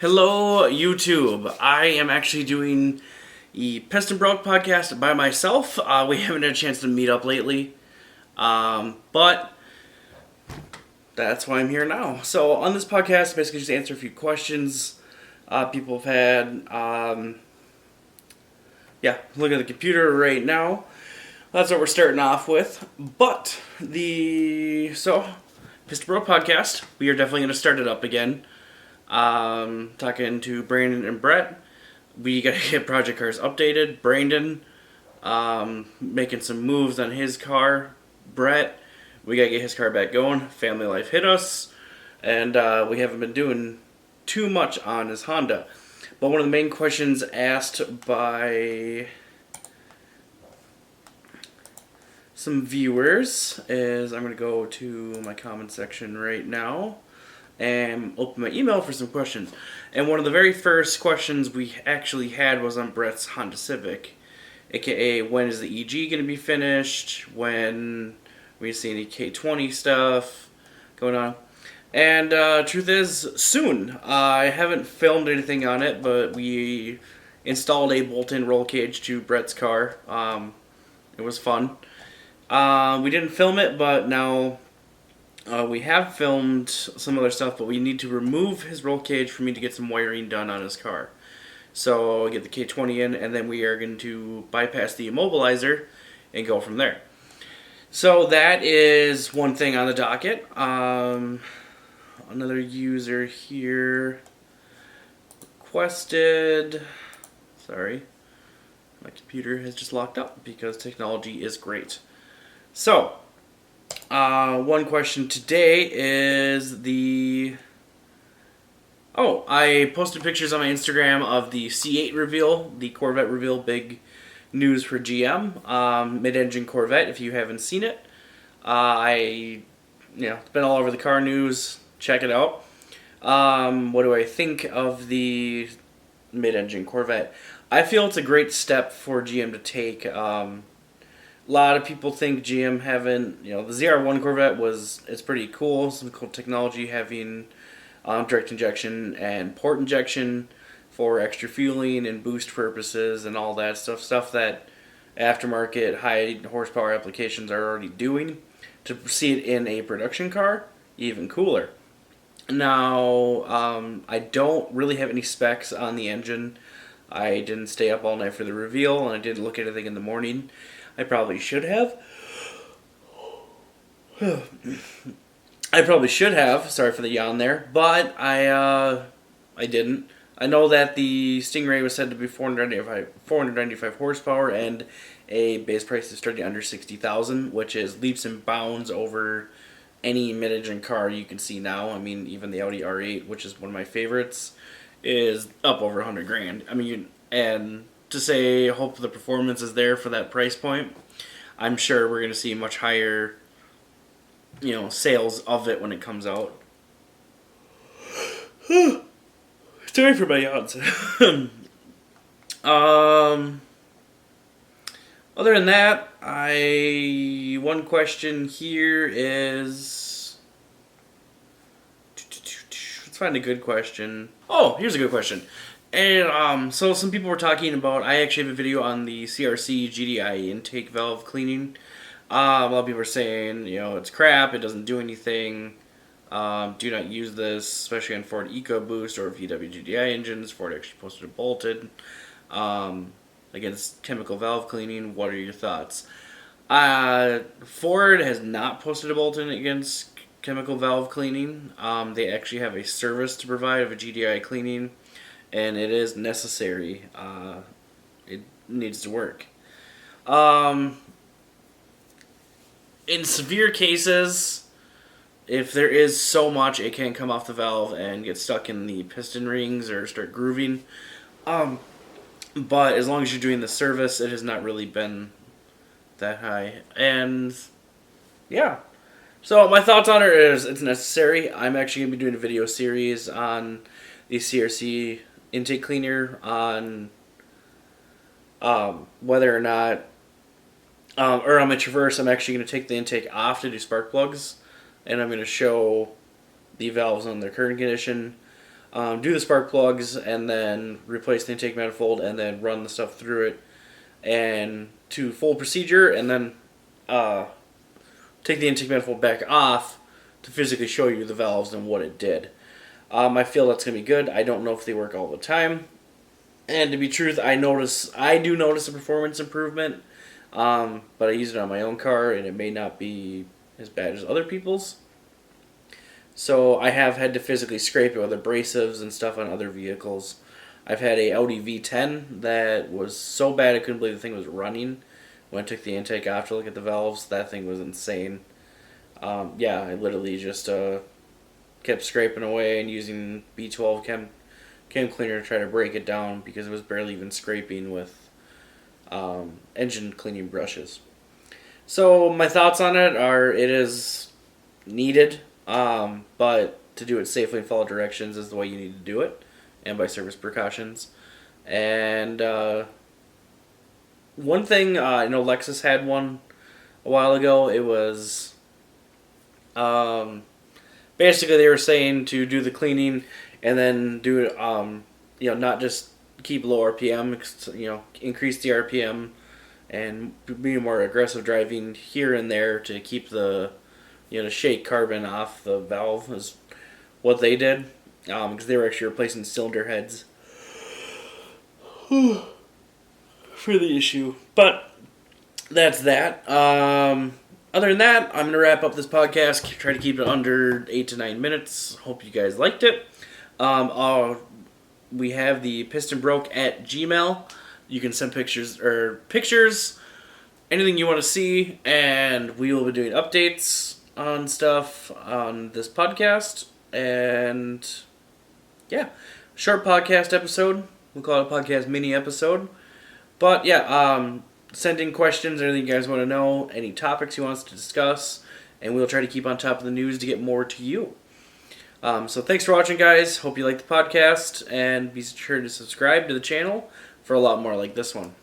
Hello, YouTube. I am actually doing the Pist and Broke podcast by myself. We haven't had a chance to meet up lately, but that's why I'm here now. So on this podcast, basically just answer a few questions people have had. Look at the computer right now. That's what we're starting off with. But Pist and Broke podcast, we are definitely going to start it up again. Talking to Brandon and Brett. We gotta get project cars updated. Brandon, making some moves on his car. Brett, we gotta get his car back going. Family life hit us, and we haven't been doing too much on his Honda. But one of the main questions asked by some viewers is, I'm gonna go to my comment section right now and open my email for some questions. And one of the very first questions we actually had was on Brett's Honda Civic, aka when is the EG going to be finished, when we see any K20 stuff going on. And truth is, soon. I haven't filmed anything on it, but we installed a bolt-in roll cage to Brett's car. It was fun. We didn't film it, but now we have filmed some other stuff, but we need to remove his roll cage for me to get some wiring done on his car. So I'll get the K20 in, and then we are going to bypass the immobilizer and go from there. So that is one thing on the docket. Another user here requested... Sorry. My computer has just locked up because technology is great. So... one question today is I posted pictures on my Instagram of the C8 reveal, the Corvette reveal, big news for GM, mid-engine Corvette, if you haven't seen it. It's been all over the car news, check it out. What do I think of the mid-engine Corvette? I feel it's a great step for GM to take. A lot of people think GM haven't, the ZR1 Corvette it's pretty cool, some cool technology, having direct injection and port injection for extra fueling and boost purposes and all that stuff that aftermarket high horsepower applications are already doing. To see it in a production car, even cooler. Now, I don't really have any specs on the engine. I didn't stay up all night for the reveal, and I didn't look at anything in the morning. I probably should have. Sorry for the yawn there, but I didn't. I know that the Stingray was said to be 495 horsepower and a base price is starting under $60,000, which is leaps and bounds over any mid-engine car you can see now. I mean, even the Audi R8, which is one of my favorites, is up over $100,000. I mean, and to say hope the performance is there for that price point, I'm sure we're going to see much higher, sales of it when it comes out. Sorry for my yawns. Other than that, one question here is, let's find a good question. Oh, here's a good question. And so some people were talking about, I actually have a video on the CRC GDI intake valve cleaning. A lot of people are saying, it's crap, it doesn't do anything. Do not use this, especially on Ford EcoBoost or VW GDI engines. Ford actually posted a bolted against chemical valve cleaning. What are your thoughts? Ford has not posted a bolted against chemical valve cleaning. They actually have a service to provide of a GDI cleaning, and it is necessary. It needs to work. In severe cases, if there is so much, it can come off the valve and get stuck in the piston rings or start grooving. But as long as you're doing the service, it has not really been that high. And yeah. So my thoughts on it is it's necessary. I'm actually going to be doing a video series on the CRC intake cleaner on whether or not, or on my Traverse, I'm actually going to take the intake off to do spark plugs. And I'm going to show the valves on their current condition. do the spark plugs, and then replace the intake manifold, and then run the stuff through it, and to full procedure, and then take the intake manifold back off to physically show you the valves and what it did. I feel that's going to be good. I don't know if they work all the time. And to be truth, I do notice a performance improvement, but I use it on my own car, and it may not be as bad as other people's. So I have had to physically scrape it with abrasives and stuff on other vehicles. I've had a Audi V10 that was so bad I couldn't believe the thing was running. When I took the intake off to look at the valves, that thing was insane. I literally just kept scraping away and using B12 chem cleaner to try to break it down because it was barely even scraping with engine cleaning brushes. So my thoughts on it are it is needed, but to do it safely and follow directions is the way you need to do it, and by service precautions. And one thing, I know Lexus had one a while ago. It was basically they were saying to do the cleaning and then do it, not just keep low RPM, increase the RPM and be more aggressive driving here and there to keep the, to shake carbon off the valve is what they did, because they were actually replacing cylinder heads for the issue. But that's that. Other than that, I'm going to wrap up this podcast, try to keep it under 8 to 9 minutes. Hope you guys liked it. We have the pistonbroke@gmail.com. You can send pictures, anything you want to see, and we will be doing updates on stuff on this podcast. And yeah, short podcast episode. We'll call it a podcast mini episode. But yeah, send in questions, anything you guys want to know, any topics you want us to discuss, and we'll try to keep on top of the news to get more to you. So thanks for watching, guys. Hope you like the podcast, and be sure to subscribe to the channel for a lot more like this one.